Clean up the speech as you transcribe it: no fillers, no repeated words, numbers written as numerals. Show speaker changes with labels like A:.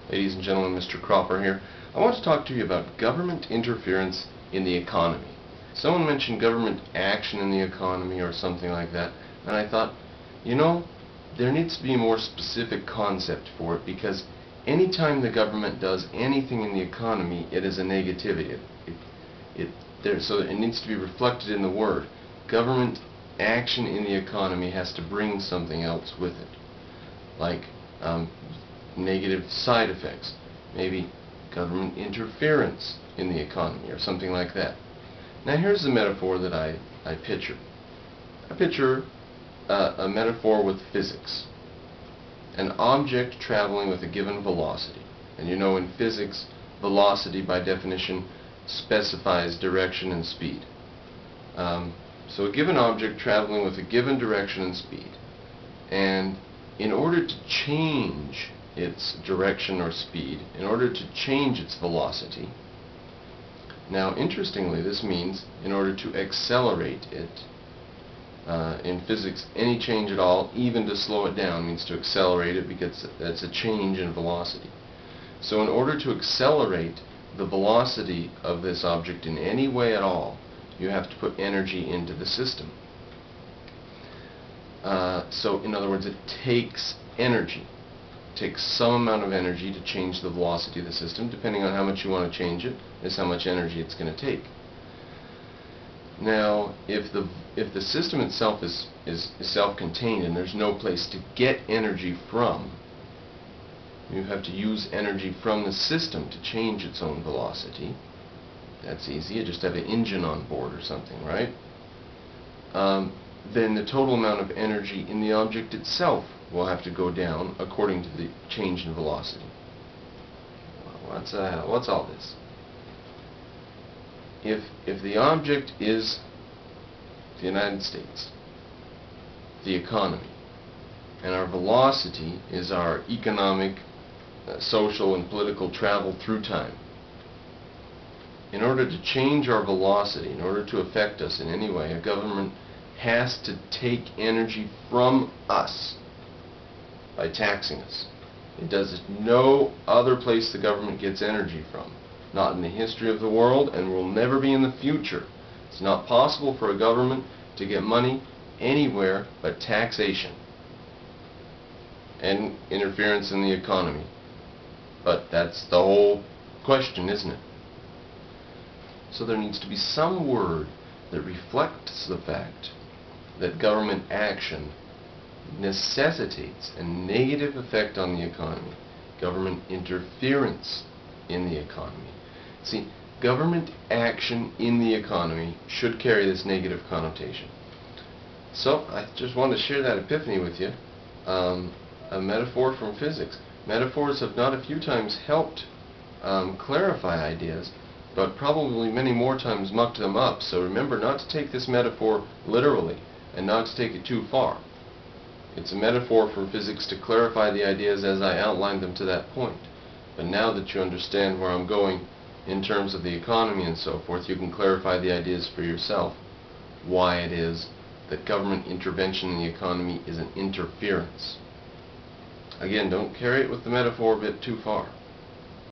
A: Ladies and gentlemen, Mr. Cropper here. I want to talk to you about government interference in the economy. Someone mentioned government action in the economy or something like that, and I thought, you know, there needs to be a more specific concept for it, because anytime the government does anything in the economy, it is a negativity. So it needs to be reflected in the word. Government action in the economy has to bring something else with it, like negative side effects, maybe government interference in the economy or something like that. Now here's the metaphor that I picture. I picture a metaphor with physics. An object traveling with a given velocity. And you know, in physics, velocity by definition specifies direction and speed. So a given object traveling with a given direction and speed, and in order to change its direction or speed, in order to change its velocity, now interestingly this means in order to accelerate it, in physics any change at all, even to slow it down, means to accelerate it, because that's a change in velocity. So in order to accelerate the velocity of this object in any way at all, you have to put energy into the system. So in other words, it takes energy. It takes some amount of energy to change the velocity of the system. Depending on how much you want to change it, is how much energy it's going to take. Now, if the system itself is self-contained and there's no place to get energy from, you have to use energy from the system to change its own velocity. That's easy. You just have an engine on board or something, right? Then the total amount of energy in the object itself will have to go down according to the change in velocity. What's all this? If the object is the United States, the economy, and our velocity is our economic, social, and political travel through time, in order to change our velocity, in order to affect us in any way, a government has to take energy from us by taxing us. It does it no other place the government gets energy from. Not in the history of the world, and will never be in the future. It's not possible for a government to get money anywhere but taxation and interference in the economy. But that's the whole question, isn't it? So there needs to be some word that reflects the fact that government action necessitates a negative effect on the economy. Government interference in the economy. See, government action in the economy should carry this negative connotation. So I just wanted to share that epiphany with you. A metaphor from physics. Metaphors have not a few times helped clarify ideas, but probably many more times mucked them up. So remember not to take this metaphor literally and not to take it too far. It's a metaphor from physics to clarify the ideas as I outlined them to that point. But now that you understand where I'm going in terms of the economy and so forth, you can clarify the ideas for yourself, why it is that government intervention in the economy is an interference. Again, don't carry it with the metaphor a bit too far.